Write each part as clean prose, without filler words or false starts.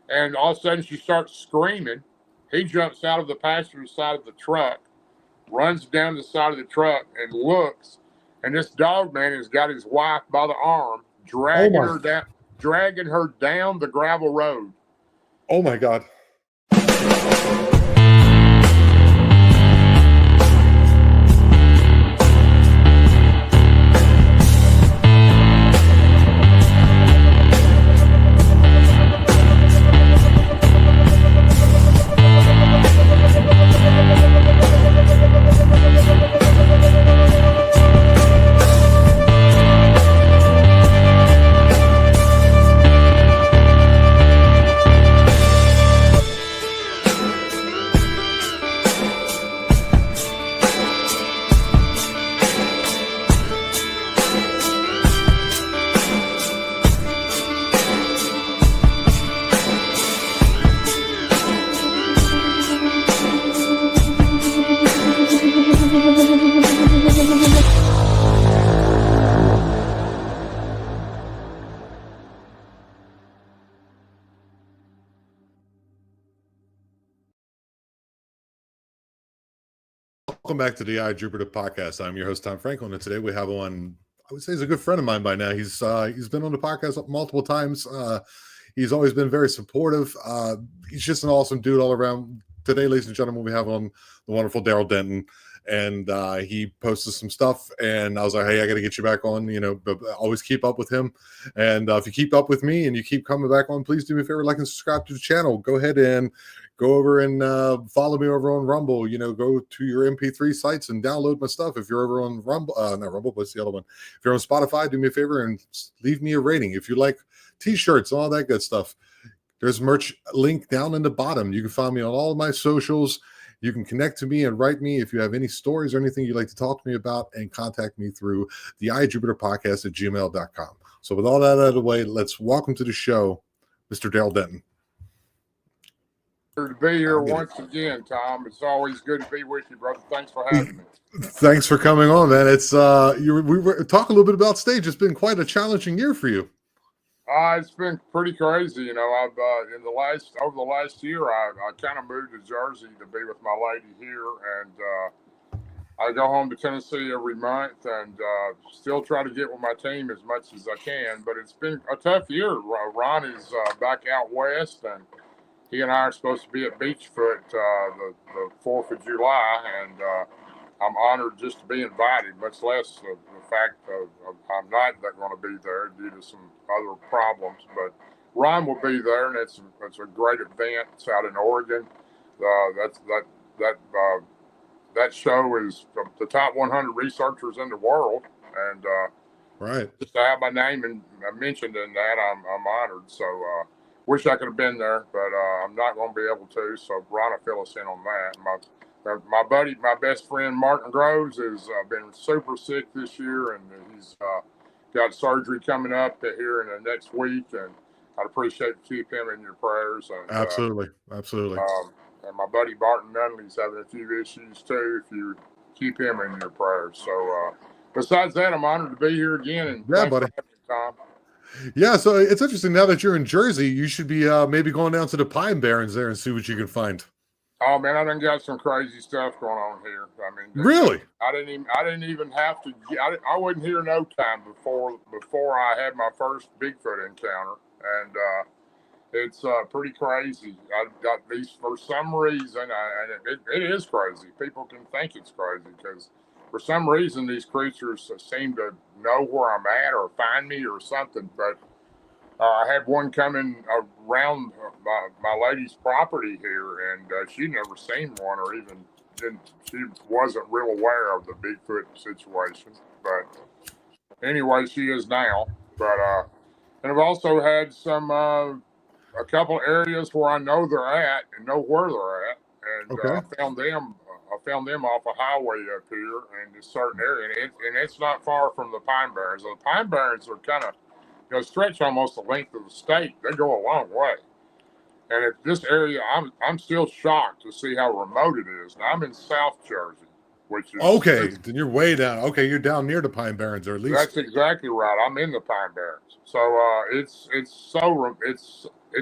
And all of a sudden she starts screaming. He jumps out of the passenger side of the truck, runs down the side of the truck and looks. And this dog man has got his wife by the arm, Oh my, dragging her down the gravel road. oh my God. Welcome back to the Jupiter podcast. I'm your host, Tom Franklin, and today we have on, I would say he's a good friend of mine by now. He's been on the podcast multiple times. He's always been very supportive. He's just an awesome dude all around. Today, ladies and gentlemen, we have on the wonderful Darrell Denton, and he posted some stuff, and I was like, hey, I got to get you back on, but always keep up with him. And if you keep up with me and you keep coming back on, please do me a favor, like and subscribe to the channel. Go ahead and go over and follow me over on Rumble. Go to your MP3 sites and download my stuff. If you're over on Rumble, not Rumble, what's the other one? If you're on Spotify, do me a favor and leave me a rating. If you like t-shirts and all that good stuff, there's merch link down in the bottom. You can find me on all of my socials. You can connect to me and write me if you have any stories or anything you'd like to talk to me about, and contact me through the iJupiterPodcast at gmail.com. So with all that out of the way, let's welcome to the show, Mr. Darrell Denton. To be here once again, Tom. It's always good to be with you, brother. Thanks for having me. Thanks for coming on, man. It's we were talking a little bit about stage. It's been quite a challenging year for you. It's been pretty crazy. I've over the last year, I kind of moved to Jersey to be with my lady here, and I go home to Tennessee every month, and still try to get with my team as much as I can. But it's been a tough year. Ron is back out west, and he and I are supposed to be at Bigfoot the 4th of July, and I'm honored just to be invited, much less the fact of I'm not going to be there due to some other problems. But Ron will be there, and it's a great event. It's out in Oregon. That show is the top 100 researchers in the world, and right, just to have my name mentioned in that, I'm honored. So. Wish I could have been there, but I'm not going to be able to. So Ron will fill us in on that. My buddy, my best friend Martin Groves has been super sick this year, and he's got surgery coming up here in the next week. And I'd appreciate to keep him in your prayers. And, absolutely. And my buddy Barton Nunley's having a few issues too. If you keep him in your prayers. So besides that, I'm honored to be here again. And yeah, buddy. Tom. Yeah, so it's interesting now that you're in Jersey. You should be maybe going down to the Pine Barrens there and see what you can find. Oh man, I done got some crazy stuff going on here. I mean, really? I didn't even have to. I wasn't here no time before I had my first Bigfoot encounter, and it's pretty crazy. I got these for some reason, and it is crazy. People can think it's crazy because for some reason these creatures seem to know where I'm at or find me or something. But I had one coming around my lady's property here, and she'd never seen one, or even she wasn't real aware of the Bigfoot situation. But anyway, she is now. But and I've also had some a couple areas where I know they're at and know where they're at, and I found them off a highway up here in this certain area, and it's not far from the Pine Barrens. The Pine Barrens are kind of stretch almost the length of the state. They go a long way. And at this area, I'm still shocked to see how remote it is. Now, I'm in South Jersey, which is Okay, then you're way down. Okay, you're down near the Pine Barrens, or at least. That's exactly right. I'm in the Pine Barrens, so it's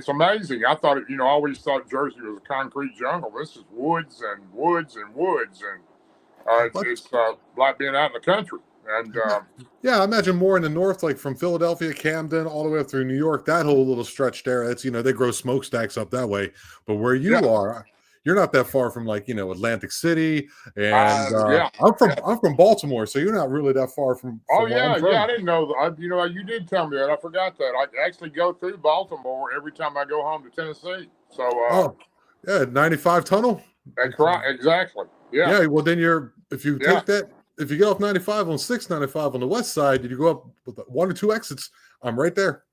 amazing. I thought I always thought Jersey was a concrete jungle. This is woods and woods and woods, and it's like being out in the country. And yeah, I imagine more in the north, like from Philadelphia, Camden, all the way up through New York. That whole little stretch there. That's they grow smokestacks up that way. But where you are, you're not that far from Atlantic City, and I'm from Baltimore, so you're not really that far from. Oh yeah, I didn't know. You did tell me that. I forgot that. I actually go through Baltimore every time I go home to Tennessee. So 95 tunnel. That's right, exactly. Yeah. Yeah. Well, then if you take that. If you get off 95 on 695 on the west side, and you go up with 1 or 2 exits, I'm right there.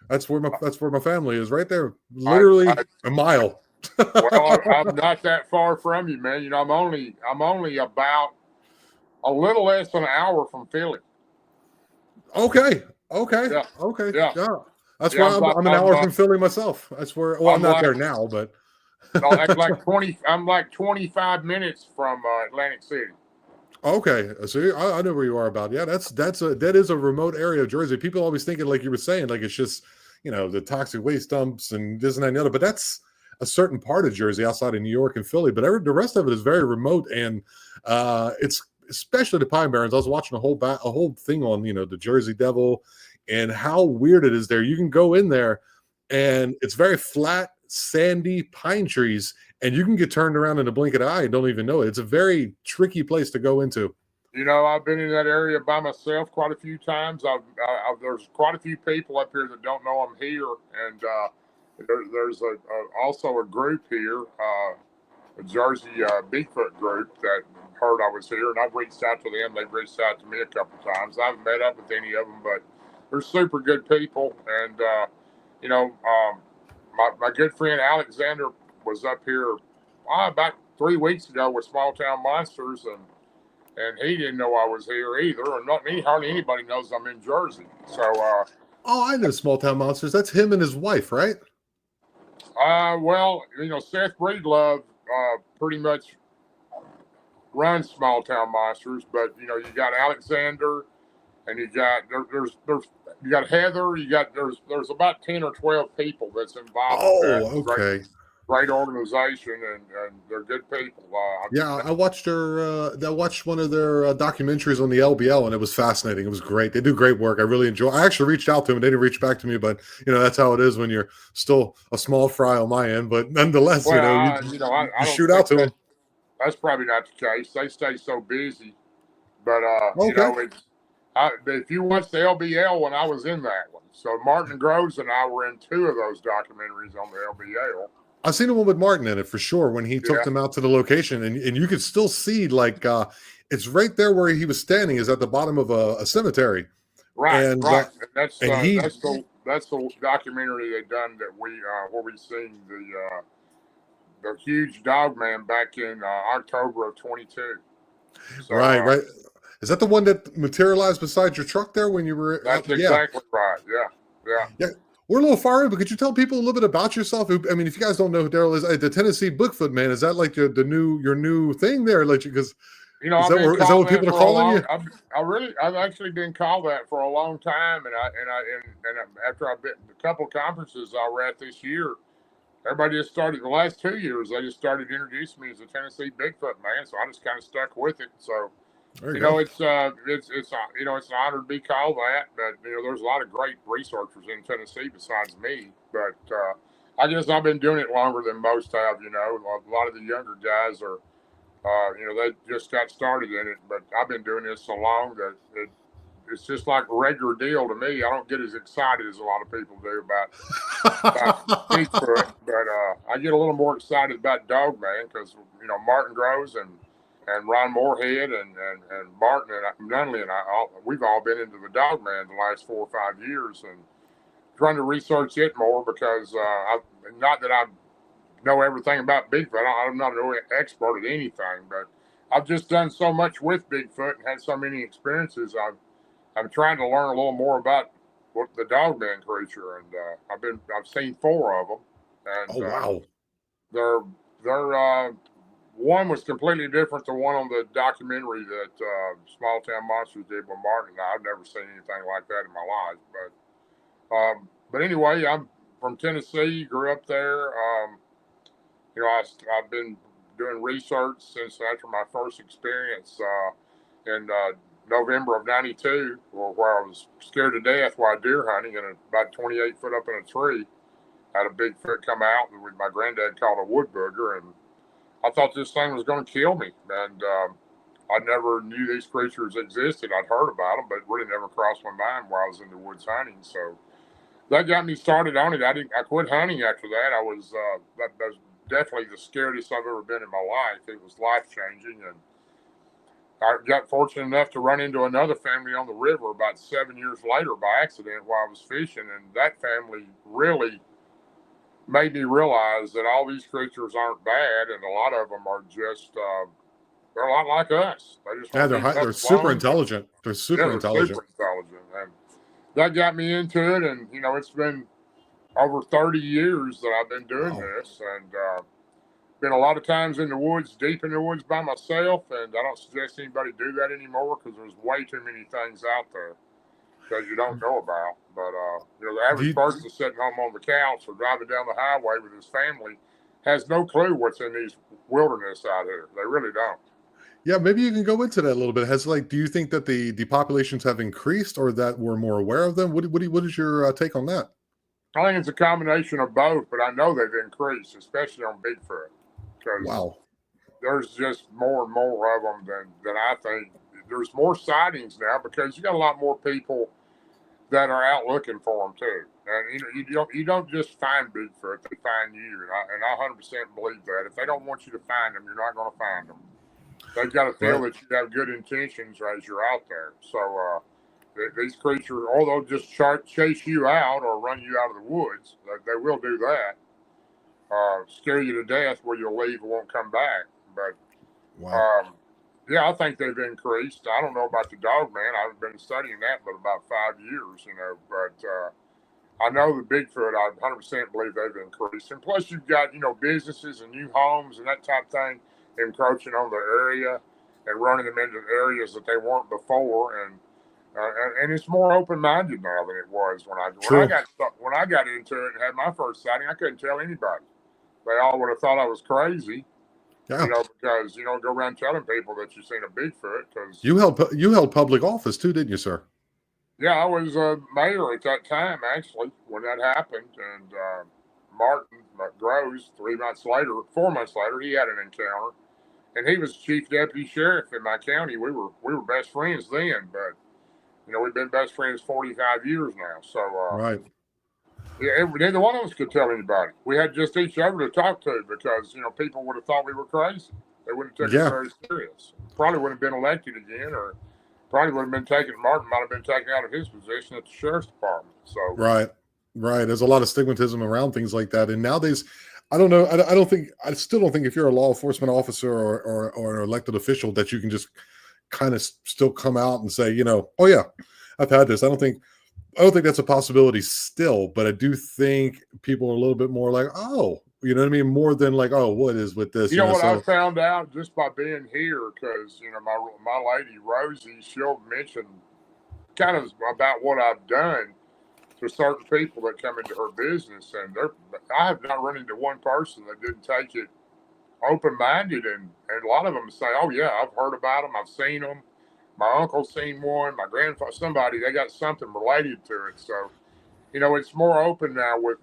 That's where my family is, right there, literally a mile. Well, I'm not that far from you, man. I'm only about a little less than an hour from Philly. Okay. Yeah. Okay. Yeah. That's why I'm an hour from Philly myself. That's where. Well, I'm not there now, but I'm like 25 minutes from Atlantic City. Okay, so I know where you are about. Yeah, that is a remote area of Jersey. People always thinking, like you were saying, like it's just the toxic waste dumps and this and that and the other. But that's a certain part of Jersey outside of New York and Philly. But the rest of it is very remote, and it's especially the Pine Barrens. I was watching a whole thing on the Jersey Devil and how weird it is there. You can go in there, and it's very flat, sandy pine trees, and you can get turned around in a blink of the eye and don't even know it. It's a very tricky place to go into. I've been in that area by myself quite a few times. There's quite a few people up here that don't know I'm here, and there's also a group here, a Jersey Bigfoot group that heard I was here, and I've reached out to them. They've reached out to me a couple times. I haven't met up with any of them, but they're super good people, and my good friend Alexander was up here about 3 weeks ago with Smalltown Monsters, and he didn't know I was here either, and hardly anybody knows I'm in Jersey. So, I know Smalltown Monsters. That's him and his wife, right? Well, Seth Breedlove pretty much runs Smalltown Monsters, but you got Alexander, and you got you got Heather, there's about 10 or 12 people that's involved. Oh, okay. Great organization, and they're good people. I watched I watched one of their documentaries on the LBL, and it was fascinating. It was great. They do great work. I really enjoy. I actually reached out to them, and they didn't reach back to me, but that's how it is when you're still a small fry on my end. But nonetheless, I shoot out to them. That's probably not the case. They stay so busy, but if you watch the LBL when I was in that one, so Martin Groves and I were in 2 of those documentaries on the LBL. I've seen the one with Martin in it for sure when he took them out to the location, and you could still see it's right there where he was standing is at the bottom of a cemetery. Right, and that's the documentary they done that where we seen the huge Dogman back in October of 22. So, right. Is that the one that materialized beside your truck there when you were? That's exactly right. Yeah. We're a little far in, but could you tell people a little bit about yourself? I mean, if you guys don't know who Darrell is, the Tennessee Bigfoot man, is that like your new thing there? Because is that what people are calling you? I've actually been called that for a long time, and after I've been a couple of conferences I were at this year, everybody just started the last 2 years. They just started introducing me as a Tennessee Bigfoot man, so I just kind of stuck with it. So. It's an honor to be called that, but there's a lot of great researchers in Tennessee besides me. But I guess I've been doing it longer than most have. A lot of the younger guys are, they just got started in it. But I've been doing this so long that it's just like a regular deal to me. I don't get as excited as a lot of people do about Bigfoot, but I get a little more excited about Dogman because Martin Groves and Ron Moorhead and Martin and Nunley and we've all been into the Dogman the last 4 or 5 years and trying to research it more because not that I know everything about Bigfoot. I'm not an expert at anything, but I've just done so much with Bigfoot and had so many experiences. I'm trying to learn a little more about what the Dogman creature, and I've seen 4 of them. And, wow! They're one was completely different to one on the documentary that Smalltown Monsters did with Martin. I've never seen anything like that in my life. But anyway, I'm from Tennessee, grew up there. I've been doing research since after my first experience in November of '92, where I was scared to death while deer hunting and about 28 foot up in a tree. Had a Bigfoot come out, and my granddad called a wood booger, and I thought this thing was going to kill me. And I never knew these creatures existed. I'd heard about them, but really never crossed my mind while I was in the woods hunting. So that got me started on it. I quit hunting after that. That was definitely the scariest I've ever been in my life. It was life changing, and I got fortunate enough to run into another family on the river about 7 years later by accident while I was fishing, and that family really made me realize that all these creatures aren't bad, and a lot of them are just they're a lot like us. They just they're super intelligent. They're super intelligent. Super intelligent, and that got me into it. And it's been over 30 years that I've been doing this, and been a lot of times in the woods, deep in the woods by myself. And I don't suggest anybody do that anymore because there's way too many things out there that you don't know about. But the average person sitting home on the couch or driving down the highway with his family has no clue what's in these wilderness out here. They really don't. Yeah, maybe you can go into that a little bit. Do you think that the populations have increased, or that we're more aware of them? What is your take on that? I think it's a combination of both, but I know they've increased, especially on Bigfoot. Wow. There's just more and more of them than I think. There's more sightings now because you got a lot more people that are out looking for them too. And you don't just find Bigfoot; they find you. And I 100% believe that. If they don't want you to find them, you're not going to find them. They've got to feel that you have good intentions as you're out there. So these creatures, or they'll just chase you out or run you out of the woods. They will do that. Scare you to death where you'll leave and won't come back. But yeah, I think they've increased. I don't know about the Dogman. I've been studying that for about 5 years, but I know the Bigfoot, I 100% believe they've increased. And plus you've got, businesses and new homes and that type of thing encroaching on the area and running them into areas that they weren't before. And it's more open-minded now than it was when I got into it and had my first sighting. I couldn't tell anybody. They all would have thought I was crazy, because you don't go around telling people that you've seen a Bigfoot. Because you held public office too, didn't you, sir? Yeah, I was mayor at that time actually when that happened, and Martin Groves 4 months later, he had an encounter, and he was chief deputy sheriff in my county. We were best friends then, but we've been best friends 45 years now. So right. Yeah, neither one of us could tell anybody. We had just each other to talk to because, people would have thought we were crazy. They wouldn't take it very serious. Probably wouldn't have been elected again, or probably would have been Martin might have been taken out of his position at the sheriff's department. So Right. There's a lot of stigmatism around things like that. And nowadays, I don't know. I still don't think if you're a law enforcement officer or an elected official that you can just kind of still come out and say, oh yeah, I've had this. I don't think that's a possibility still, but I do think people are a little bit more like, oh, you know what I mean? More than like, oh, what is with this? I found out just by being here, because, my lady, Rosie, she'll mention kind of about what I've done to certain people that come into her business. And I have not run into one person that didn't take it open-minded. And a lot of them say, oh yeah, I've heard about them. I've seen them. My uncle's seen one, my grandfather, somebody, they got something related to it. So, it's more open now with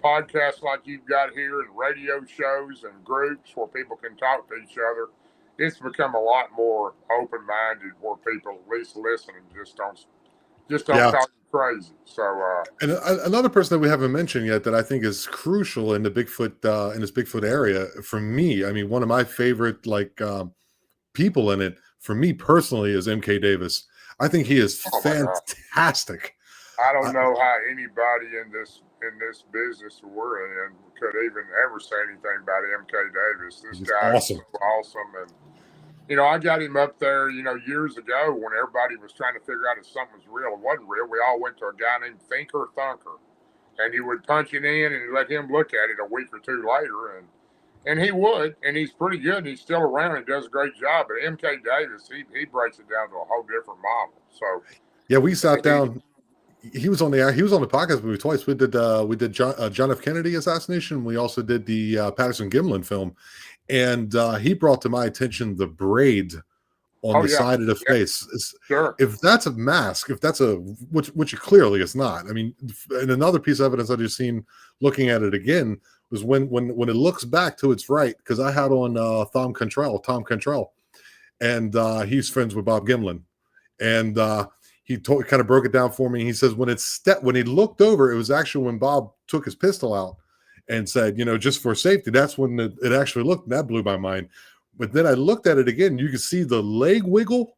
podcasts like you've got here and radio shows and groups where people can talk to each other. It's become a lot more open-minded where people at least listen and just don't talk crazy. So, and another person that we haven't mentioned yet that I think is crucial in the Bigfoot, in this Bigfoot area, for me, I mean, one of my favorite, people in it, for me personally, is MK Davis. I think he is fantastic. I don't know how anybody in this business we're in could even ever say anything about MK Davis. This guy is so awesome. And, I got him up there, years ago when everybody was trying to figure out if something was real or wasn't real. We all went to a guy named Thinker Thunker, and he would punch it in and let him look at it a week or two later. And And he would, and he's pretty good, and he's still around and does a great job. But M.K. Davis, he breaks it down to a whole different model. So Yeah, we sat down. He was on the podcast with me twice. We did John F. Kennedy assassination. We also did the Patterson Gimlin film, and he brought to my attention the braid on the side of the face. Sure. If that's a mask, if that's which it clearly is not. I mean, and another piece of evidence I just seen looking at it again was when it looks back to its right, because I had on Tom Cantrell, and he's friends with Bob Gimlin, and he kind of broke it down for me. He says when he looked over, it was actually when Bob took his pistol out and said, just for safety. That's when it actually looked, and that blew my mind. But then I looked at it again. You can see the leg wiggle,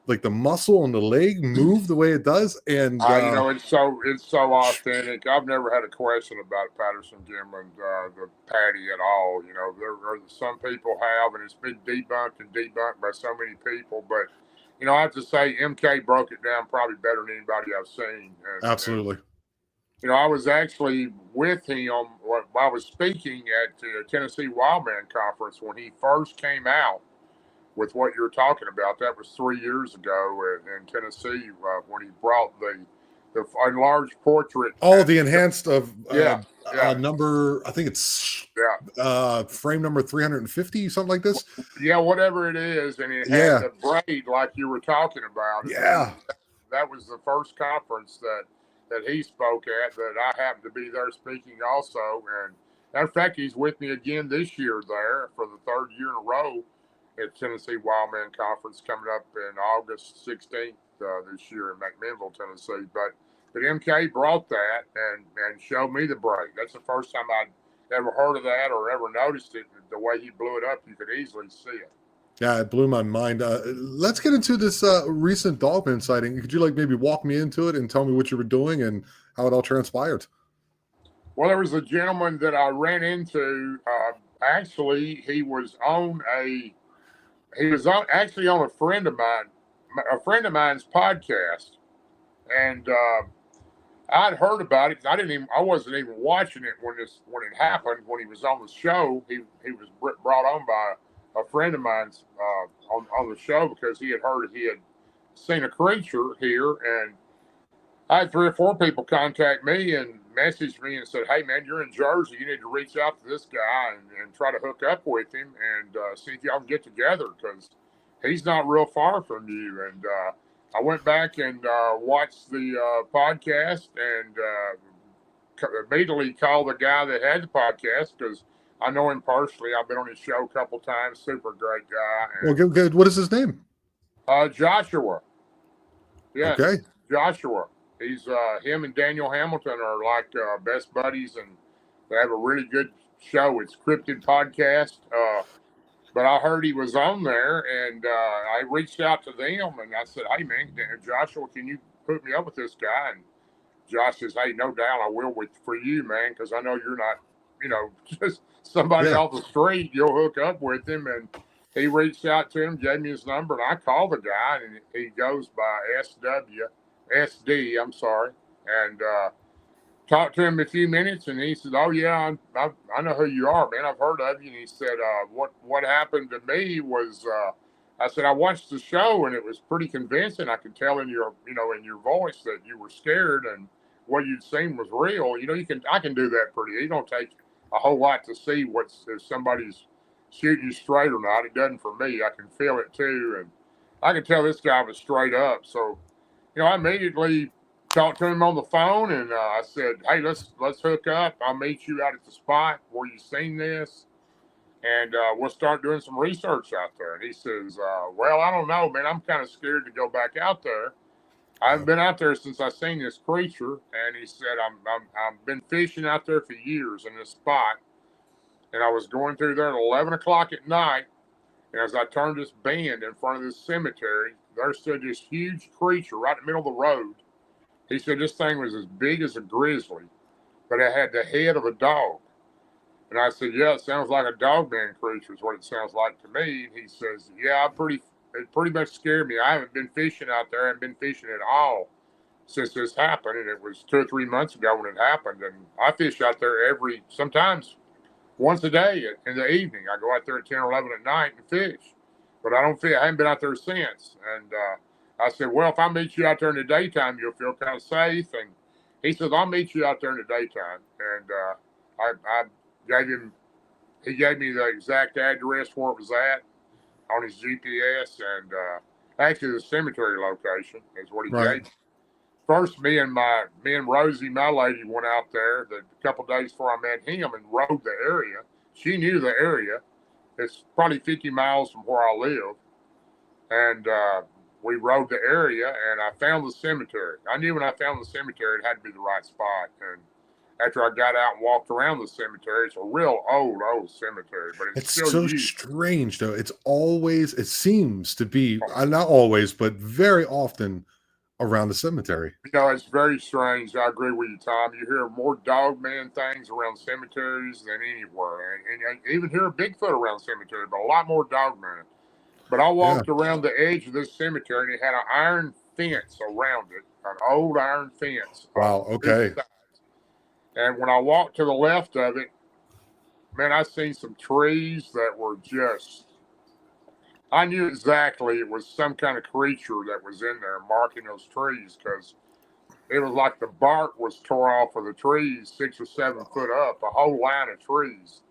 like the muscle on the leg move the way it does. And it's so authentic. I've never had a question about Patterson Gimlin, the Patty at all. There are some people have, and it's been debunked by so many people. But I have to say, MK broke it down probably better than anybody I've seen. Absolutely. I was actually with him while I was speaking at the Tennessee Wildman Conference when he first came out with what you're talking about. That was 3 years ago in Tennessee when he brought the enlarged portrait. Oh, the enhanced of number, I think it's frame number 350, something like this. Yeah, whatever it is. And it had the braid like you were talking about. Yeah. That was the first conference that he spoke at, that I happened to be there speaking also. And in fact, he's with me again this year there for the third year in a row at Tennessee Wildman Conference coming up in August 16th this year in McMinnville, Tennessee. But MK brought that and showed me the braid. That's the first time I'd ever heard of that or ever noticed it. The way he blew it up, you could easily see it. Yeah, it blew my mind. Let's get into this recent Dogman sighting. Could you maybe walk me into it and tell me what you were doing and how it all transpired? Well, there was a gentleman that I ran into. Actually, he was actually on a friend of mine's podcast, and I'd heard about it. I wasn't even watching it when it happened. When he was on the show, he was brought on by a friend of mine's on the show because he had heard he had seen a creature here, and I had 3 or 4 people contact me and message me and said, "Hey man, you're in Jersey. You need to reach out to this guy and try to hook up with him and see if y'all can get together because he's not real far from you." And I went back and watched the podcast and immediately called the guy that had the podcast because I know him personally. I've been on his show a couple times. Super great guy. And, well, good. What is his name? Joshua. Yeah, okay. Joshua. He's him and Daniel Hamilton are like best buddies, and they have a really good show. It's Cryptid Podcast. But I heard he was on there, and I reached out to them, and I said, "Hey man, Joshua, can you hook me up with this guy?" And Josh says, "Hey, no doubt I will for you, man, because I know you're not, just somebody off the street. You'll hook up with him." And he reached out to him, gave me his number, and I called the guy, and he goes by SD, and talked to him a few minutes, and he said, "Oh yeah, I know who you are, man. I've heard of you." And he said, "What happened to me was," I said, "I watched the show, and it was pretty convincing. I could tell in your voice that you were scared, and what you'd seen was real. I can do that pretty. It don't take a whole lot to see if somebody's shooting you straight or not. It doesn't for me. I can feel it too, and I can tell this guy was straight up. So, I immediately talked to him on the phone, and I said, "Hey, let's hook up. I'll meet you out at the spot where you seen this, and we'll start doing some research out there." And he says, "Well, I don't know, man. I'm kind of scared to go back out there. I haven't been out there since I seen this creature." And he said, "I've been fishing out there for years in this spot, and I was going through there at 11 o'clock at night, and as I turned this bend in front of this cemetery, there stood this huge creature right in the middle of the road." He said this thing was as big as a grizzly, but it had the head of a dog. And I said, "Yeah, it sounds like a dogman creature is what it sounds like to me." And he says, "Yeah, it pretty much scared me. I haven't been fishing out there. I haven't been fishing at all since this happened. And it was 2 or 3 months ago when it happened. And I fish out there sometimes once a day in the evening. I go out there at 10 or 11 at night and fish. But I haven't been out there since. And I said, well, if I meet you out there in the daytime, you'll feel kind of safe. And he said, I'll meet you out there in the daytime. And he gave me the exact address where it was at on his GPS. And actually, the cemetery location is what he gave me. First, me and Rosie, my lady, went out there a couple of days before I met him and rode the area. She knew the area. It's probably 50 miles from where I live. And we rode the area, and I found the cemetery. I knew when I found the cemetery, it had to be the right spot. And after I got out and walked around the cemetery, it's a real old cemetery, but it's still so used. Strange, though. It seems to be, not always, but very often around the cemetery. It's very strange. I agree with you, Tom. You hear more dogman things around cemeteries than anywhere. And even hear Bigfoot around cemetery, but a lot more dogman. But I walked around the edge of this cemetery, and it had an iron fence around it, an old iron fence. Wow, okay. And when I walked to the left of it, man, I seen some trees that were I knew exactly it was some kind of creature that was in there marking those trees, because it was like the bark was tore off of the trees 6 or 7 foot up, a whole line of trees.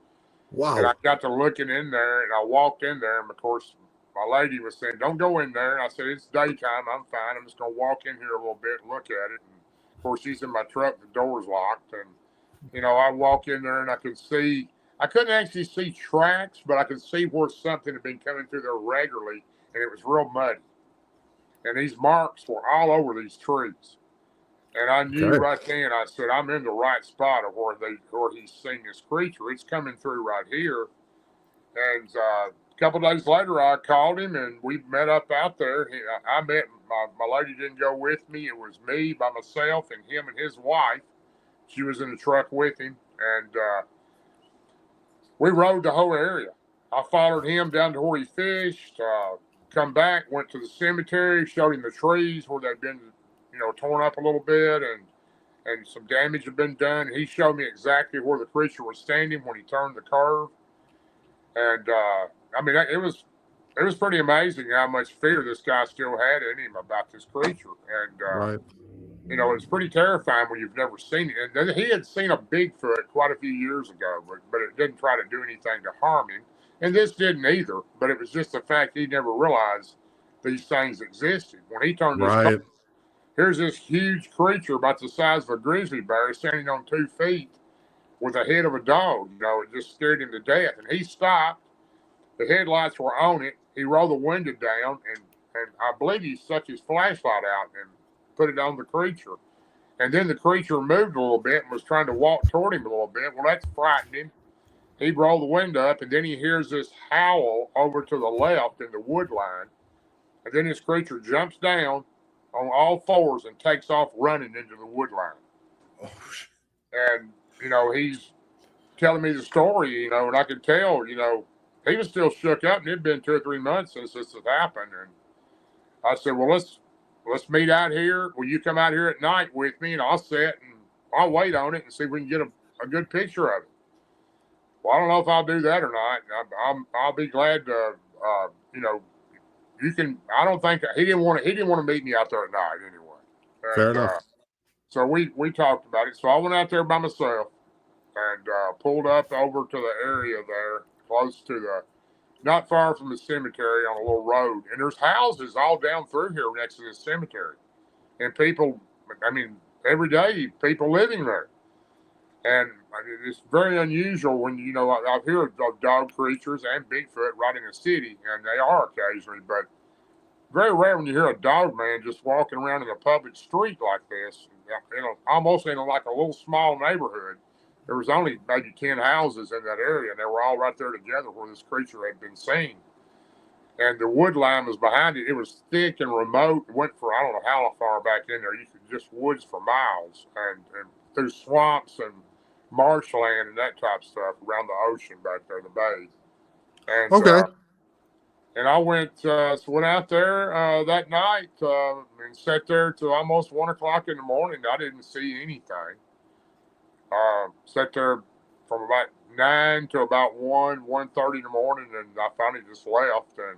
Wow. And I got to looking in there, and I walked in there, and of course, my lady was saying, don't go in there. And I said, it's daytime. I'm fine. I'm just going to walk in here a little bit and look at it. And of course, she's in my truck. The door's locked. And, I walk in there, and I couldn't actually see tracks, but I could see where something had been coming through there regularly, and it was real muddy. And these marks were all over these trees. And I knew right then, I said, I'm in the right spot of where he's seen this creature. It's coming through right here. And a couple of days later, I called him, and we met up out there. I met, my lady didn't go with me. It was me by myself and him and his wife. She was in the truck with him. And we rode the whole area. I followed him down to where he fished, come back, went to the cemetery, showed him the trees where they'd been, torn up a little bit, and some damage had been done. He showed me exactly where the creature was standing when he turned the curve. And it was pretty amazing how much fear this guy still had in him about this creature. And it's pretty terrifying when you've never seen it. And he had seen a Bigfoot quite a few years ago, but it didn't try to do anything to harm him. And this didn't either. But it was just the fact he never realized these things existed. When he turned his car, here's this huge creature about the size of a grizzly bear standing on 2 feet with the head of a dog. It just scared him to death. And he stopped. The headlights were on it. He rolled the window down, and I believe he stuck his flashlight out and put it on the creature. And then the creature moved a little bit and was trying to walk toward him a little bit. Well, that's frightened him. He rolled the window up, and then he hears this howl over to the left in the wood line. And then this creature jumps down on all fours and takes off running into the wood line. And, he's telling me the story, and I could tell, he was still shook up, and it had been 2 or 3 months since this had happened. And I said, well, let's meet out here. Will you come out here at night with me, and I'll sit and I'll wait on it and see if we can get a good picture of it. Well, I don't know if I'll do that or not. I'll be glad to, you can. I don't think he didn't want to meet me out there at night anyway. And, fair enough. So we talked about it. So I went out there by myself and pulled up over to the area there, close to not far from the cemetery on a little road. And there's houses all down through here next to this cemetery. And people, every day, people living there. And it's very unusual when, I hear of dog creatures and Bigfoot right in the city, and they are occasionally, but very rare when you hear a dog man just walking around in a public street like this, almost in like a little small neighborhood. There was only maybe 10 houses in that area, and they were all right there together where this creature had been seen. And the wood line was behind it. It was thick and remote. It went for, I don't know how far back in there. You could just woods for miles and through swamps and marshland and that type of stuff around the ocean back there, the bay. And, and I went out there that night and sat there till almost 1 o'clock in the morning. I didn't see anything. Sat there from about 9 to about 1:30 in the morning, and I finally just left and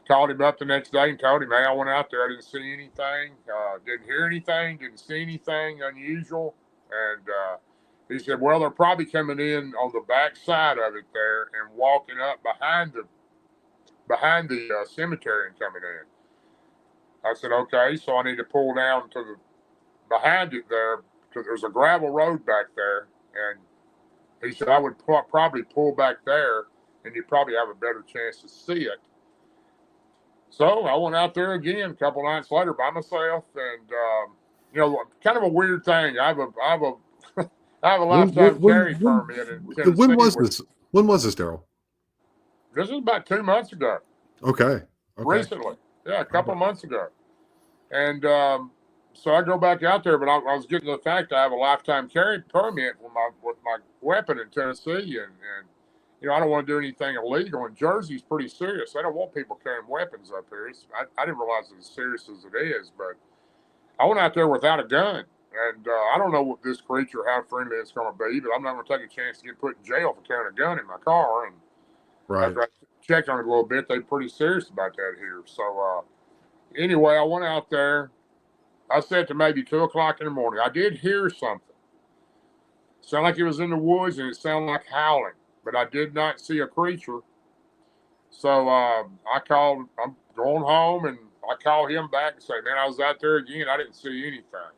called him up the next day and told him, hey, I went out there, I didn't see anything, didn't hear anything, didn't see anything unusual. And he said, well, they're probably coming in on the back side of it there and walking up behind the cemetery and coming in. I said, okay, so I need to pull down to the behind it there, because there's a gravel road back there. And he said, I would probably pull back there and you'd probably have a better chance to see it. So I went out there again a couple nights later by myself, and kind of a weird thing. I have a lifetime carry permit in Tennessee. When was this? When was this, Darrell? This was about 2 months ago. Okay. Recently, yeah, a couple of months ago, and so I go back out there, but I was getting to the fact I have a lifetime carry permit with my weapon in Tennessee, and I don't want to do anything illegal. And Jersey's pretty serious. They don't want people carrying weapons up here. I didn't realize it's as serious as it is, but I went out there without a gun. And I don't know what this creature, how friendly it's going to be, but I'm not going to take a chance to get put in jail for carrying a gun in my car. And after I checked on it a little bit, they're pretty serious about that here. So anyway, I went out there. I said to maybe 2 o'clock in the morning. I did hear something. It sounded like it was in the woods, and it sounded like howling. But I did not see a creature. So I called, I'm going home, and I called him back and say, man, I was out there again. I didn't see anything.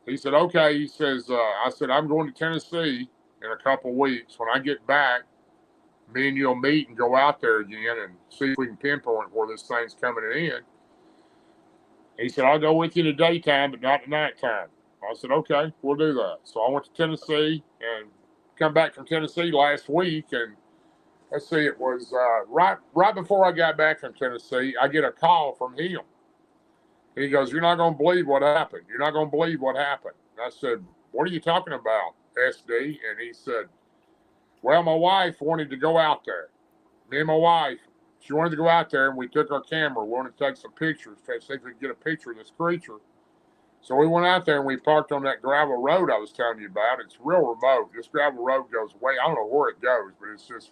He said, okay. He says, I said, I'm going to Tennessee in a couple weeks. When I get back, me and you'll meet and go out there again and see if we can pinpoint where this thing's coming in. He said, I'll go with you in the daytime, but not at nighttime. I said, okay, we'll do that. So I went to Tennessee and come back from Tennessee last week, and let's see, it was right before I got back from Tennessee, I get a call from him. He goes, you're not going to believe what happened. You're not going to believe what happened. And I said, what are you talking about, SD? And he said, well, my wife wanted to go out there. Me and my wife, she wanted to go out there, and we took our camera. We wanted to take some pictures, to see if we could get a picture of this creature. So we went out there, and we parked on that gravel road I was telling you about. It's real remote. This gravel road goes way, I don't know where it goes, but it's just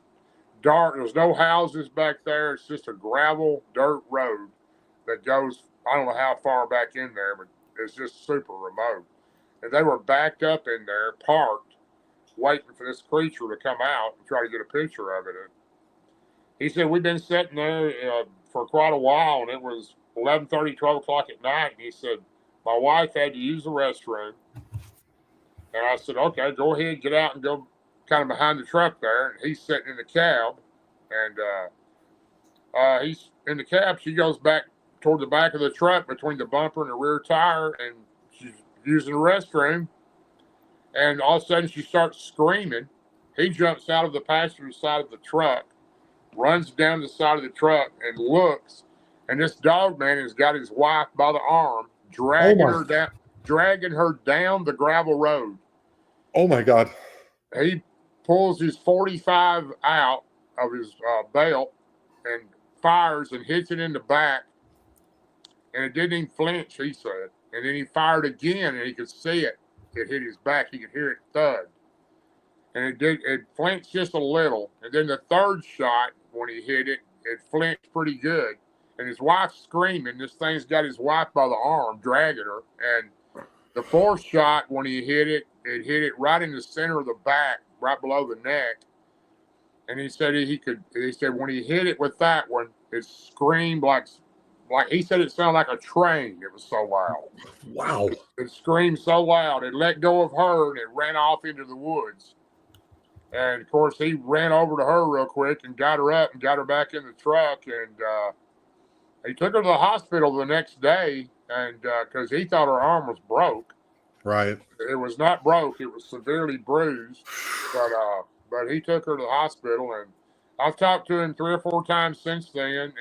dark. There's no houses back there. It's just a gravel dirt road that goes, I don't know how far back in there, but it's just super remote. And they were backed up in there, parked, waiting for this creature to come out and try to get a picture of it. And he said, we've been sitting there for quite a while, and it was 11:30, 12 o'clock at night. And he said, my wife had to use the restroom. And I said, okay, go ahead, get out and go kind of behind the truck there. And he's sitting in the cab. And he's in the cab. She goes back toward the back of the truck between the bumper and the rear tire, and she's using the restroom. And all of a sudden, she starts screaming. He jumps out of the passenger side of the truck, runs down the side of the truck, and looks. And this dog man has got his wife by the arm, dragging her down the gravel road. Oh my God! He pulls his 45 out of his belt and fires and hits it in the back. And it didn't even flinch, he said. And then he fired again, and he could see it. It hit his back. He could hear it thud. And it flinched just a little. And then the third shot, when he hit it, it flinched pretty good. And his wife's screaming. This thing's got his wife by the arm, dragging her. And the fourth shot, when he hit it hit it right in the center of the back, right below the neck. And he said when he hit it with that one, it screamed like he said it sounded like a train. It was so loud. Wow. It screamed so loud. It let go of her and it ran off into the woods. And of course, he ran over to her real quick and got her up and got her back in the truck. And he took her to the hospital the next day, and because he thought her arm was broke. Right. It was not broke. It was severely bruised. But he took her to the hospital, and I've talked to him 3 or 4 times since then, and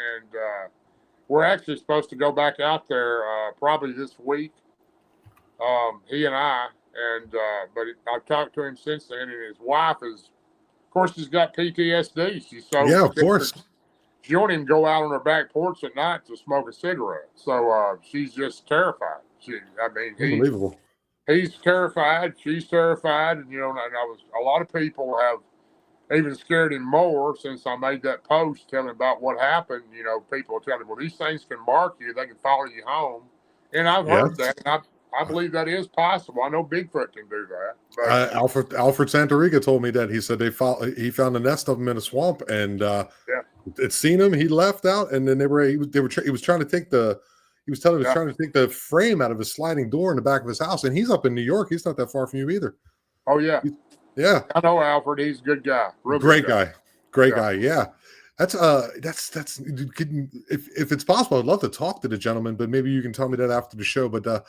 we're actually supposed to go back out there probably this week. He and I, but I've talked to him since then, and his wife is, of course, she's got PTSD. She's so yeah, of course. She won't even go out on her back porch at night to smoke a cigarette. So she's just terrified. Unbelievable. he's terrified. She's terrified. And, and a lot of people have even scared him more since I made that post telling about what happened. People are telling, well, these things can mark you. They can follow you home. And I've heard Yes. that. And I believe that is possible. I know Bigfoot can do that. But Alfred Santariga told me that. He said he found a nest of them in a swamp, and yeah, it seen him. He left out, and then he was trying to take the trying to take the frame out of his sliding door in the back of his house, and he's up in New York. He's not that far from you either. Oh yeah, yeah. I know Alfred. He's a good guy. Great guy. Great guy. Yeah. That's if it's possible, I'd love to talk to the gentleman, but maybe you can tell me that after the show. But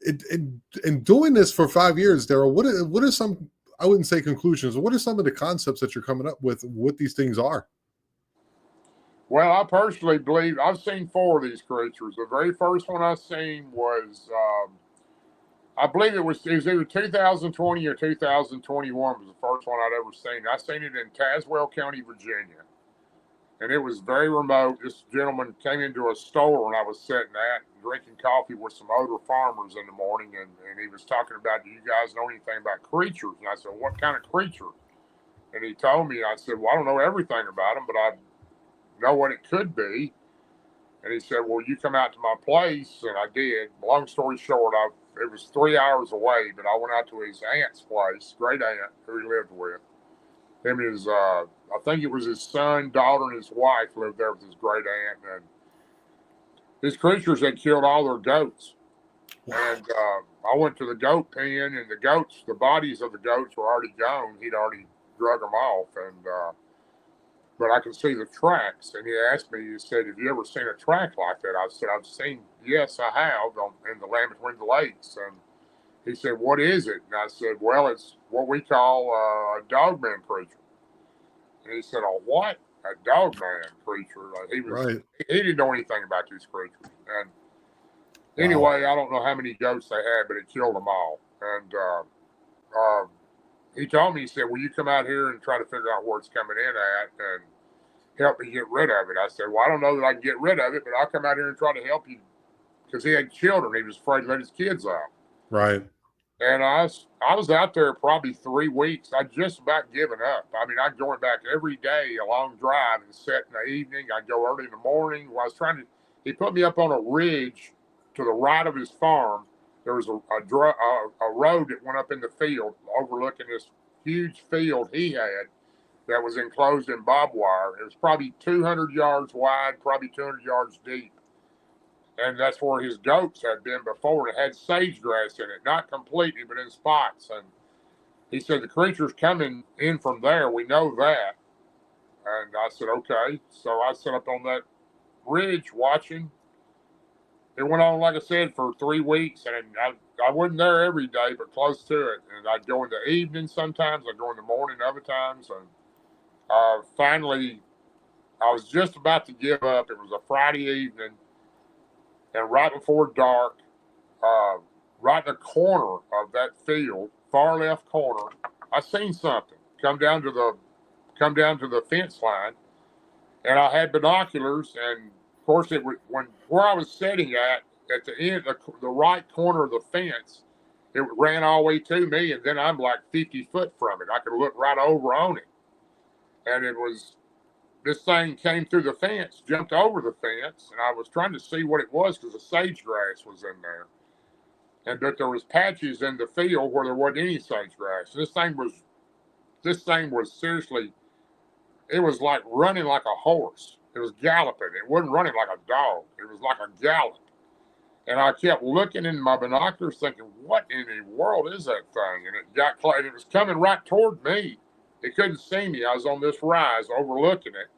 in doing this for 5 years, Darrell, what are some, I wouldn't say conclusions, what are some of the concepts that you're coming up with what these things are? Well, I personally believe I've seen 4 of these creatures. The very first one I seen was, I believe it was either 2020 or 2021 was the first one I'd ever seen. I seen it in Tazewell County, Virginia. And it was very remote. This gentleman came into a store when I was sitting at drinking coffee with some older farmers in the morning, and he was talking about, do you guys know anything about creatures? And I said, what kind of creature? And he told me, and I said, well, I don't know everything about them, but I know what it could be. And he said, well, you come out to my place, and I did. Long story short, it was 3 hours away, but I went out to his aunt's place, great aunt, who he lived with. Him and his, I think it was his son, daughter, and his wife lived there with his great aunt. And these creatures had killed all their goats. And I went to the goat pen, and the bodies of the goats were already gone. He'd already drug them off. And but I could see the tracks. And he asked me, he said, have you ever seen a track like that? I said, I've seen, yes, I have, in the land between the lakes. And he said, what is it? And I said, well, it's what we call a dogman creature. And he said, a what? A dogman creature. He didn't know anything about these creatures. And anyway, I don't know how many goats they had, but it killed them all. And he told me, he said, will you come out here and try to figure out where it's coming in at and help me get rid of it? I said, well, I don't know that I can get rid of it, but I'll come out here and try to help you. Because he had children. He was afraid to let his kids out. Right. And I was out there probably 3 weeks. I'd just about given up. I mean, I'd going back every day, a long drive, and sit in the evening. I'd go early in the morning. Well, he put me up on a ridge to the right of his farm. There was a road that went up in the field overlooking this huge field he had that was enclosed in barbed wire. It was probably 200 yards wide, probably 200 yards deep. And that's where his goats had been before. It had sage grass in it, not completely, but in spots. And he said, the creature's coming in from there. We know that. And I said, okay. So I sat up on that ridge watching. It went on, like I said, for 3 weeks. And I wasn't there every day, but close to it. And I'd go in the evening sometimes. I'd go in the morning other times. And finally, I was just about to give up. It was a Friday evening. And right before dark, right in the corner of that field, far left corner, I seen something come down to the fence line, and I had binoculars. And of course, it was where I was sitting at the end, the right corner of the fence, it ran all the way to me, and then I'm like 50 foot from it. I could look right over on it, and this thing came through the fence, jumped over the fence, and I was trying to see what it was because the sage grass was in there. But there was patches in the field where there wasn't any sage grass. This thing was seriously, it was like running like a horse. It was galloping. It wasn't running like a dog. It was like a gallop. And I kept looking in my binoculars thinking, what in the world is that thing? And it got close. It was coming right toward me. It couldn't see me. I was on this rise overlooking it.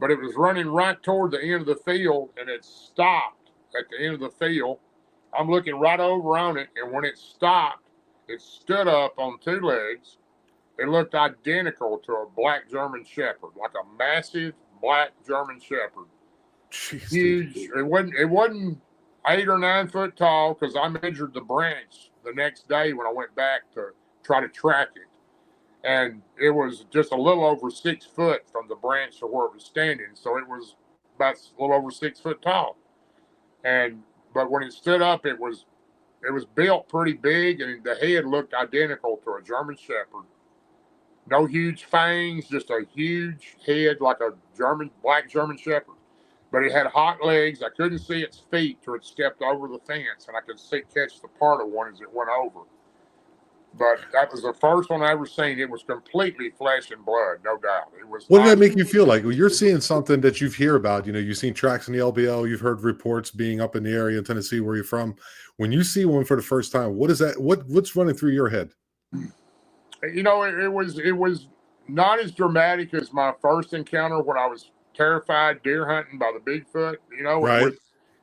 But it was running right toward the end of the field, and it stopped at the end of the field. I'm looking right over on it, and when it stopped, it stood up on 2 legs. It looked identical to a black German Shepherd, like a massive black German Shepherd. Jeez, huge. It wasn't 8 or 9 foot tall because I measured the branch the next day when I went back to try to track it. And it was just a little over 6 foot from the branch to where it was standing. So it was about a little over 6 foot tall. But when it stood up, it was it was built pretty big, and the head looked identical to a German Shepherd. No huge fangs, just a huge head like a black German Shepherd. But it had hot legs. I couldn't see its feet till it stepped over the fence, and I could catch the part of one as it went over. But that was the first one I ever seen. It was completely flesh and blood, no doubt. It was. What did that make you feel like? Well, you're seeing something that you've heard about. You've seen tracks in the LBL. You've heard reports being up in the area in Tennessee where you're from. When you see one for the first time, what is that? What's running through your head? It was not as dramatic as my first encounter when I was terrified deer hunting by the Bigfoot. Right.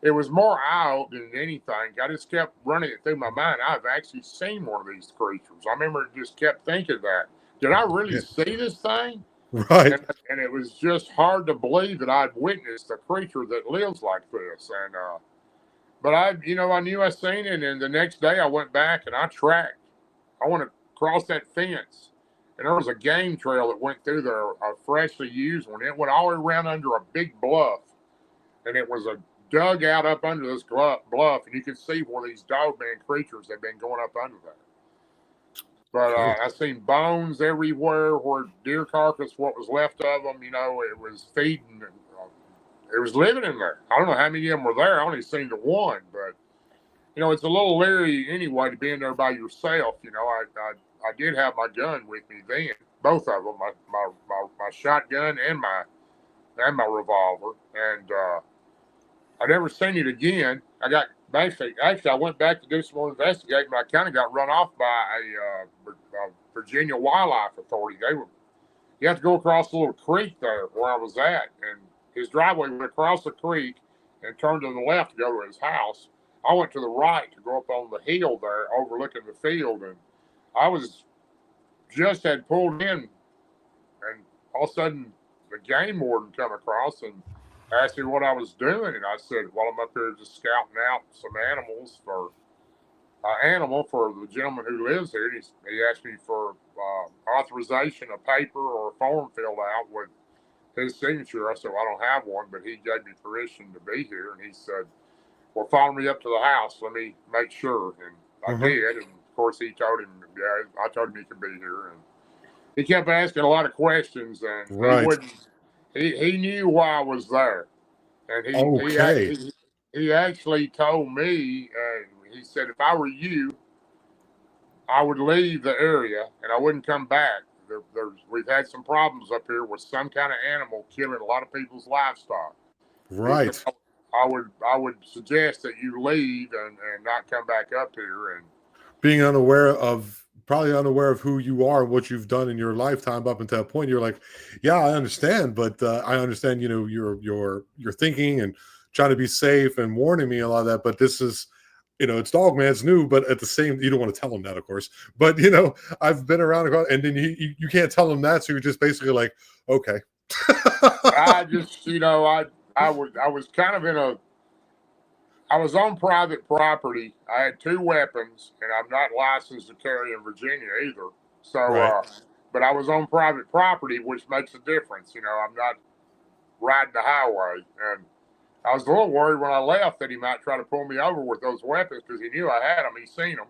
It was more out than anything. I just kept running it through my mind. I've actually seen one of these creatures. I remember just kept thinking that. Did I really see this thing? Right. And it was just hard to believe that I'd witnessed a creature that lives like this. And but I knew I seen it, and the next day I went back and I tracked. I want to cross that fence, and there was a game trail that went through there, a freshly used one. It went all the way around under a big bluff, and it was a dugout up under this bluff, and you could see where these dogman creatures had been going up under there. But I seen bones everywhere where deer carcass, what was left of them, it was feeding. It was living in there. I don't know how many of them were there. I only seen the one, but it's a little leery anyway to be in there by yourself. I did have my gun with me then, both of them, my shotgun and my revolver, and I never seen it again. I got actually I went back to do some more investigating, but I kind of got run off by a Virginia Wildlife Authority. You have to go across a little creek there where I was at, and his driveway went across the creek and turned to the left to go to his house. I went to the right to go up on the hill there overlooking the field, and I had pulled in, and all of a sudden the game warden come across and asked me what I was doing, and I said, well, I'm up here just scouting out some animals for the gentleman who lives here. And he asked me for authorization, a paper or a form filled out with his signature. I said, well, I don't have one, but he gave me permission to be here, and he said, well, follow me up to the house. Let me make sure. And I did. And of course, he told him, I told him he could be here. And he kept asking a lot of questions, and he knew why I was there. And he actually told me, he said, if I were you, I would leave the area and I wouldn't come back. We've had some problems up here with some kind of animal killing a lot of people's livestock. Right. I would suggest that you leave and not come back up here. And being probably unaware of who you are and what you've done in your lifetime up until that point, you're like, yeah, I understand, but I understand, your thinking and trying to be safe and warning me a lot of that. But this is, it's Dogman's new, but at the same, you don't want to tell him that, of course. But I've been around, and then you can't tell him that, so you're just basically like, okay. I just, I was kind of I was on private property. I had 2 weapons, and I'm not licensed to carry in Virginia either. So, right. But I was on private property, which makes a difference. I'm not riding the highway. And I was a little worried when I left that he might try to pull me over with those weapons because he knew I had them. He seen them.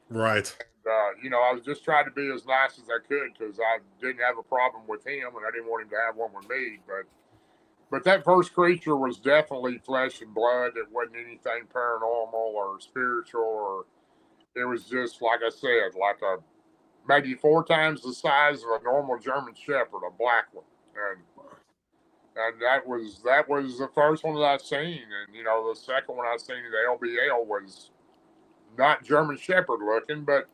Right. And, I was just trying to be as nice as I could because I didn't have a problem with him, and I didn't want him to have one with me. But that first creature was definitely flesh and blood. It wasn't anything paranormal or spiritual, or it was just, like I said, like maybe 4 times the size of a normal German Shepherd, a black one. And that was the first one that I seen. And, the second one I seen at the LBL was not German Shepherd looking, but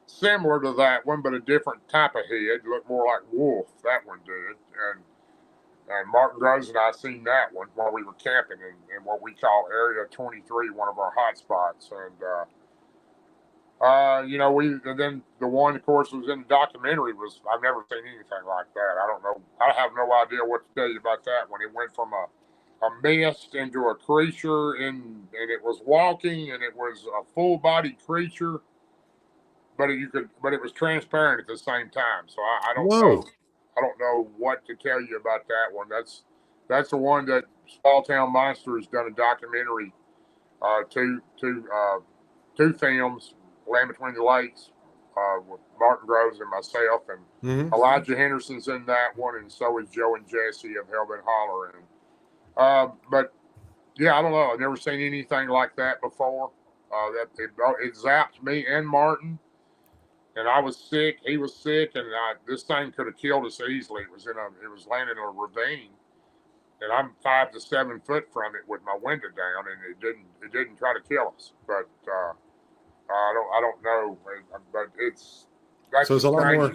similar to that one, but a different type of head. Looked more like wolf, that one did. And Martin Groves and I seen that one while we were camping in what we call Area 23, one of our hot spots. And, and then the one, of course, was in the documentary I've never seen anything like that. I don't know. I have no idea what to tell you about that one. It went from a mist into a creature, and it was walking, and it was a full-bodied creature, but it was transparent at the same time. So I don't know. I don't know what to tell you about that one. That's the one that Smalltown Monsters done a documentary 2 films, Land Between the Lakes, with Martin Groves and myself, and Elijah Henderson's in that one, and so is Joe and Jesse of Hellbent Holler. And but yeah, I don't know. I've never seen anything like that before. That it zapped me and Martin, and I was sick. He was sick, and this thing could have killed us easily. It was landing in a ravine, and I'm 5 to 7 foot from it with my window down, and it didn't try to kill us. But I don't know, but that's so it's a lot more.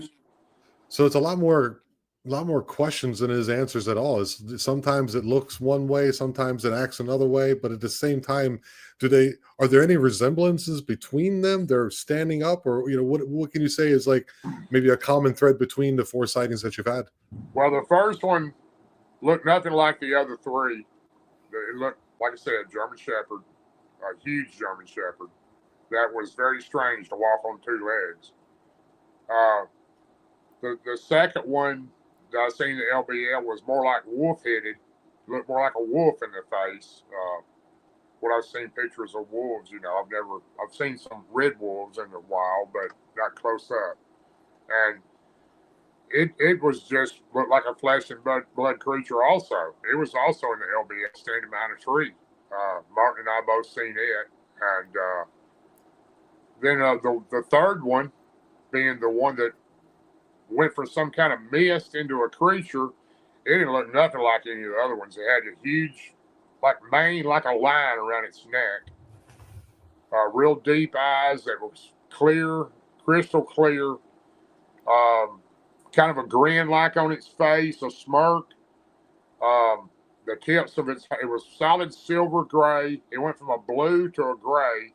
So it's a lot more questions than it is answers at all. Sometimes it looks one way, sometimes it acts another way, but at the same time, are there any resemblances between them? They're standing up, or what can you say is like maybe a common thread between the 4 sightings that you've had? Well, the first one looked nothing like the other 3. It looked, like I said, German Shepherd, a huge German Shepherd. That was very strange to walk on 2 legs. The second one that I seen in the LBL was more like wolf-headed, looked more like a wolf in the face. What I've seen pictures of wolves, I've seen some red wolves in the wild, but not close up. And it was just looked like a flesh and blood creature also. It was also in the LBL, standing behind a tree. Martin and I both seen it. And then the third one being the one that went from some kind of mist into a creature. It didn't look nothing like any of the other ones. It had a huge, like mane, like a line around its neck. Real deep eyes that was clear, crystal clear. Kind of a grin like on its face, a smirk. The tips of it was solid silver gray. It went from a blue to a gray,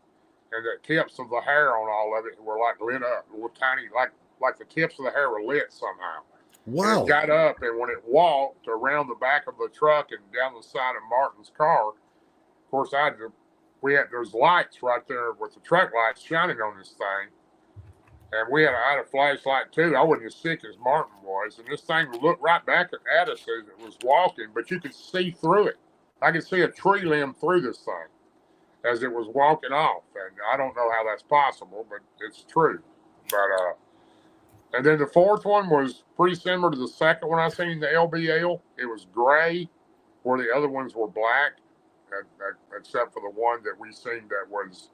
and the tips of the hair on all of it were like lit up, little tiny, like the tips of the hair were lit somehow. Wow. And it got up, and when it walked around the back of the truck and down the side of Martin's car, of course, there's lights right there with the truck lights shining on this thing. And I had a flashlight too. I wasn't as sick as Martin was. And this thing looked right back at us as it was walking, but you could see through it. I could see a tree limb through this thing as it was walking off. And I don't know how that's possible, but it's true. But and then the fourth one was pretty similar to the second one I seen in the LBL. It was gray, where the other ones were black, except for the one that we seen that was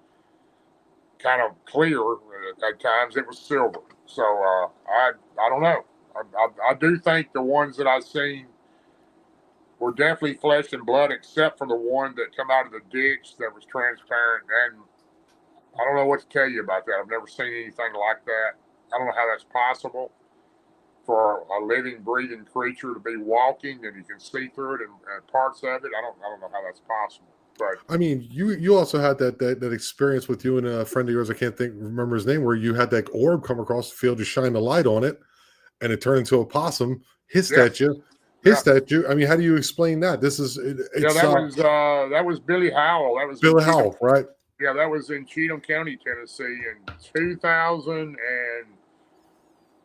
kind of clear. At times it was silver. So I don't know. I do think the ones that I seen were definitely flesh and blood, except for the one that come out of the ditch that was transparent. And I don't know what to tell you about that. I've never seen anything like that. I don't know how that's possible for a living, breathing creature to be walking and you can see through it and parts of it. I don't know how that's possible. But I mean, you also had that experience with you and a friend of yours. I can't remember his name, where you had that orb come across the field, you shine the light on it, and it turned into a possum. Hissed at you. I mean, how do you explain that? That was Billy Howell. That was Billy Howell, right? Yeah, that was in Cheatham County, Tennessee, in 2000 and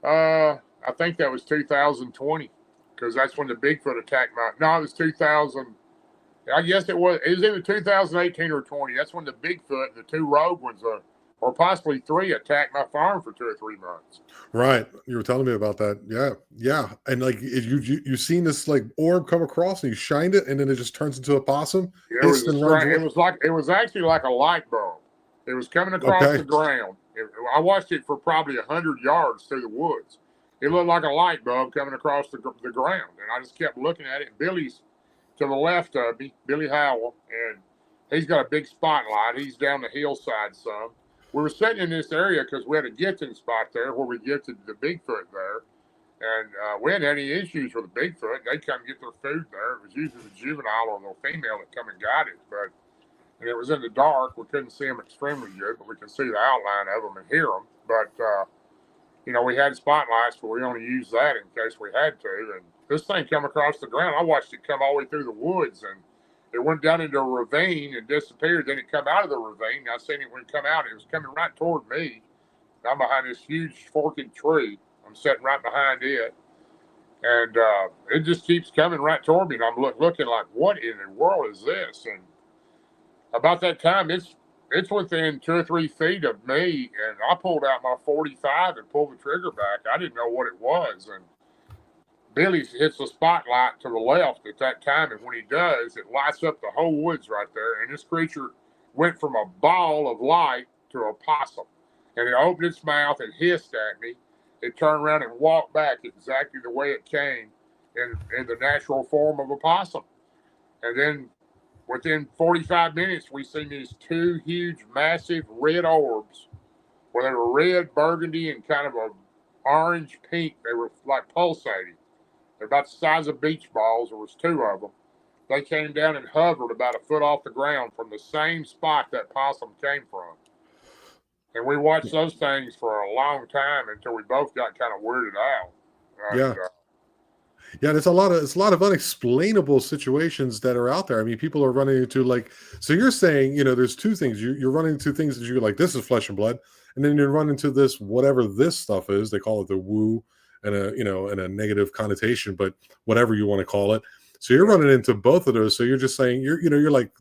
I think that was 2020, because that's when the Bigfoot attacked it was 2000. I guess it was either 2018 or 20. That's when the Bigfoot, the 2 rogue ones, or possibly 3, attacked my farm for 2 or 3 months. Right, you were telling me about that. Yeah, and like you seen this like orb come across and you shined it, and then it just turns into a possum. Yeah, it was actually like a light bulb. It was coming across the ground. I watched it for probably 100 yards through the woods. It looked like a light bulb coming across the ground, and I just kept looking at it. Billy's to the left of me, Billy Howell, and he's got a big spotlight. He's down the hillside some. We were sitting in this area because we had a gifting spot there where we gifted the Bigfoot there, and we hadn't had any issues with the Bigfoot. They'd come get their food there. It was usually the juvenile or the female that come and got it, and it was in the dark. We couldn't see them extremely good, but we could see the outline of them and hear them. But, we had spotlights, but we only used that in case we had to. And this thing come across the ground. I watched it come all the way through the woods, and it went down into a ravine and disappeared. Then it come out of the ravine. I seen it when it come out. It was coming right toward me. I'm behind this huge forking tree. I'm sitting right behind it. And it just keeps coming right toward me. And I'm looking like, what in the world is this? And about that time, it's it's within 2 or 3 feet of me, and I pulled out my 45 and pulled the trigger back. I didn't know what it was, and Billy hits the spotlight to the left at that time, and when he does, it lights up the whole woods right there. And this creature went from a ball of light to a possum, and it opened its mouth and hissed at me. It turned around and walked back exactly the way it came, in the natural form of a possum. And then within 45 minutes, we seen these 2 huge, massive red orbs, where they were red, burgundy, and kind of a orange pink. They were like pulsating. They're about the size of beach balls. There was 2 of them. They came down and hovered about a foot off the ground from the same spot that possum came from. And we watched those things for a long time until we both got kind of weirded out. And, yeah, there's a lot of unexplainable situations that are out there. I mean, people are running into, like, so you're saying, there's 2 things. You're running into things that you're like, this is flesh and blood, and then you run into this, whatever this stuff is. They call it the woo, and a negative connotation, but whatever you want to call it. So you're running into both of those. So you're just saying, you're like,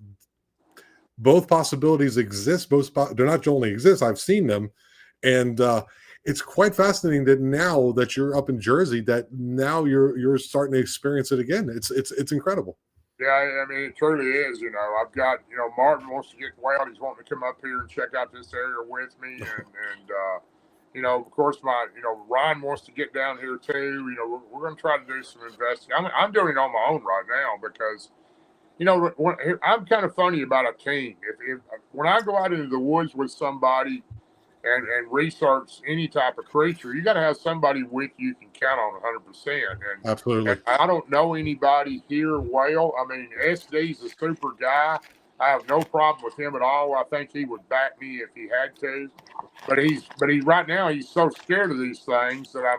both possibilities exist. They're not only exist. I've seen them, and it's quite fascinating that now that you're up in Jersey, that now you're starting to experience it again. It's incredible. Yeah, I mean, it truly is. I've got, Martin wants to get well. He's wanting to come up here and check out this area with me, and of course, Ron wants to get down here too. We're going to try to do some investing. I'm doing it on my own right now because, I'm kind of funny about a team. If when I go out into the woods with somebody and research any type of creature, you got to have somebody with you can count on 100%. And absolutely, and I don't know anybody here well. I mean, SD's a super guy. I have no problem with him at all. I think he would back me if he had to. But he right now he's so scared of these things that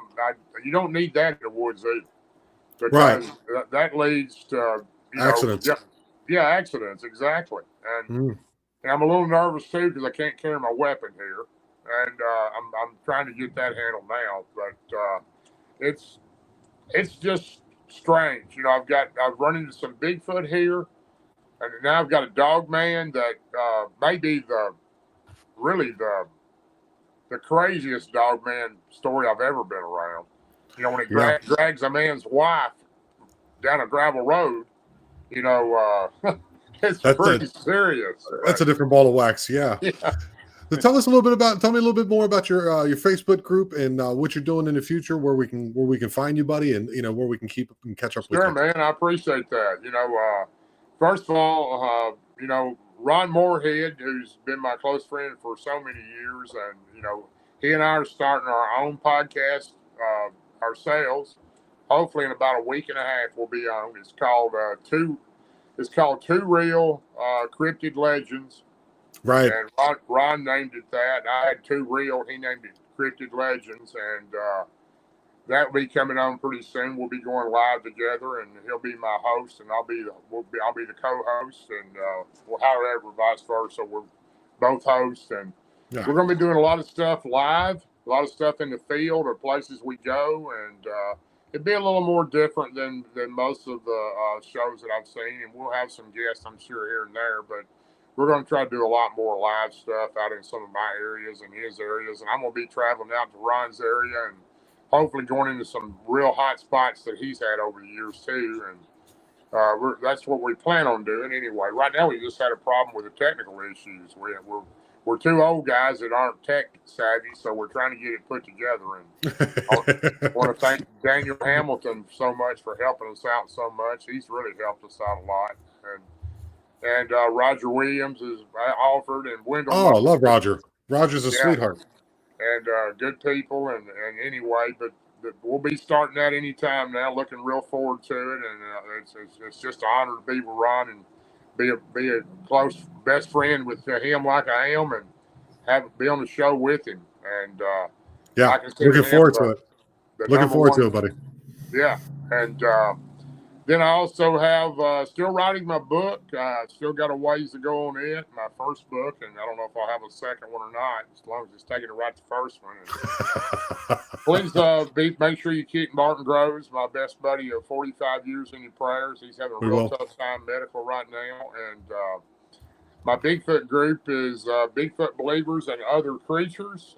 you don't need that in the woods either, because that leads to accidents. Yeah, accidents exactly. And I'm a little nervous too because I can't carry my weapon here, and I'm trying to get that handled now. But it's just strange. I've run into some Bigfoot here. And now I've got a dog man that may be the craziest dog man story I've ever been around. When he drags a man's wife down a gravel road, it's pretty serious. That's a different ball of wax. Yeah. So tell me a little bit more about your Facebook group and what you're doing in the future, where we can find you, buddy, and where we can catch up with you. Sure, man. I appreciate that. First of all, Ron Moorhead, who's been my close friend for so many years, and he and I are starting our own podcast ourselves. Hopefully, in about a week and a half, we'll be on. It's called Two Real Cryptid Legends. Right. And Ron named it that. I had 2 Real. He named it Cryptid Legends, and that will be coming on pretty soon. We'll be going live together, and he'll be my host, and I'll be the co-host, and however, vice versa. We're both hosts, and we're going to be doing a lot of stuff live, a lot of stuff in the field or places we go, and it'd be a little more different than most of the shows that I've seen, and we'll have some guests, I'm sure, here and there, but we're going to try to do a lot more live stuff out in some of my areas and his areas, and I'm going to be traveling out to Ron's area and hopefully going into some real hot spots that he's had over the years too, and that's what we plan on doing anyway. Right now, we just had a problem with the technical issues. We're 2 old guys that aren't tech savvy, so we're trying to get it put together. And I want to thank Daniel Hamilton so much for helping us out so much. He's really helped us out a lot, and Roger Williams is offered, and Wendell. Oh, I love Roger. Roger's a sweetheart. And good people, and anyway, but we'll be starting that anytime now. Looking real forward to it, and it's just an honor to be with Ron and be a close best friend with him like I am, and be on the show with him. And looking forward to it. Looking forward to it, buddy. Yeah, and then I also have still writing my book. Still got a ways to go on it. My first book, and I don't know if I'll have a second one or not, as long as it's taking it right the first one. Please make sure you keep Martin Groves, my best buddy of 45 years, in your prayers. He's having a real tough time medical right now, and My Bigfoot group is Bigfoot Believers and Other Creatures.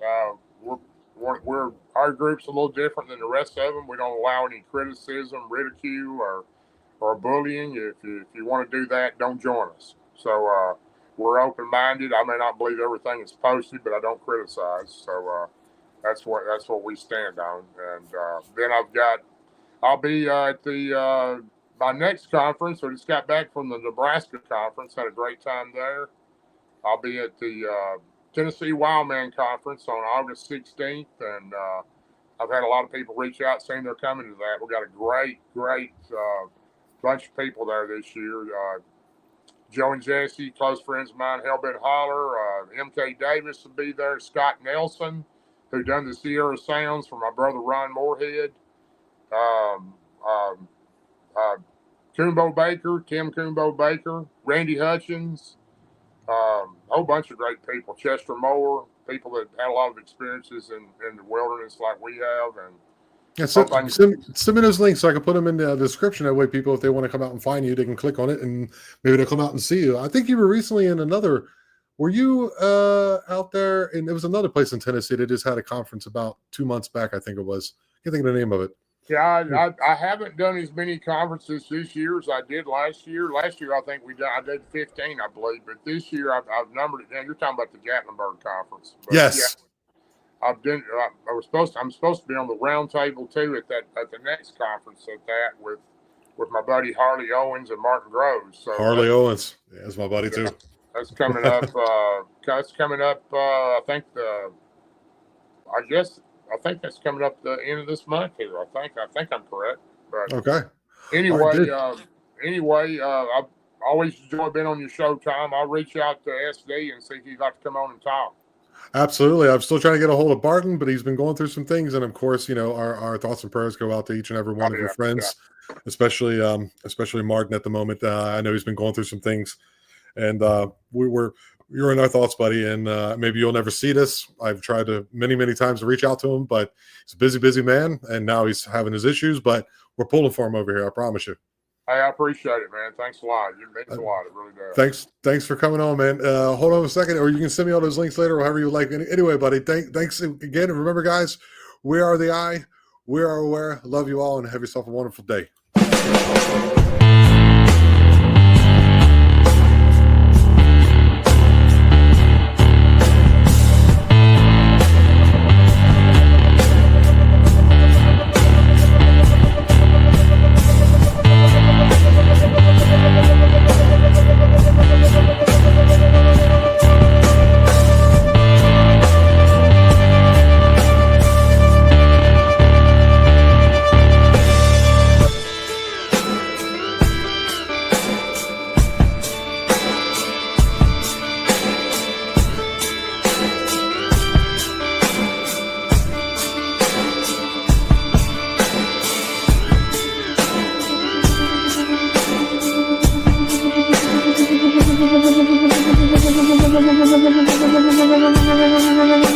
Our group's a little different than the rest of them. We don't allow any criticism, ridicule, or bullying. If you want to do that, don't join us. So we're open-minded. I may not believe everything is posted, but I don't criticize. So that's what we stand on. And then I'll be at the my next conference. I just got back from the Nebraska conference. Had a great time there. I'll be at the Tennessee Wildman Conference on August 16th, and I've had a lot of people reach out saying they're coming to that. We've got a great bunch of people there this year. Joe and Jesse, close friends of mine, Hellbent Holler, MK Davis will be there, Scott Nelson, who done the Sierra Sounds for my brother Ron Moorhead, Coombo Baker, Tim Coombo Baker, Randy Hutchins, a whole bunch of great people, Chester Moore, people that had a lot of experiences in the wilderness like we have. And yeah, so send me those links so I can put them in the description. That way people, if they want to come out and find you, they can click on it and maybe they'll come out and see you. I think you were recently in were you out there? And it was another place in Tennessee that just had a conference about 2 months back, I think it was. I can't think of the name of it. Yeah, I haven't done as many conferences this year as I did last year. Last year, I think I did 15, I believe. But this year, I've numbered it down. You're talking about the Gatlinburg conference. But yes. Yeah, I'm supposed to be on the round table too at the next conference with my buddy Harley Owens and Martin Groves. So Harley Owens, yeah, that's my buddy too. That's coming up. I think that's coming up the end of this month here. I think I'm correct. But okay. Anyway, I've always enjoyed being on your show, Tom. I'll reach out to SD and see if he'd like to come on and talk. Absolutely. I'm still trying to get a hold of Barton, but he's been going through some things. And of course, our thoughts and prayers go out to each and every one of your friends, especially Martin at the moment. I know he's been going through some things, and you're in our thoughts, buddy. And maybe you'll never see this. I've tried to many times to reach out to him, but he's a busy man. And now he's having his issues, but we're pulling for him over here. I promise you. Hey, I appreciate it, man. Thanks a lot. It means a lot. It really does. Thanks for coming on, man. Hold on a second, or you can send me all those links later, or however you like. Anyway, buddy, thanks again. And remember, guys, we are the eye. We are aware. Love you all, and have yourself a wonderful day. Thank you.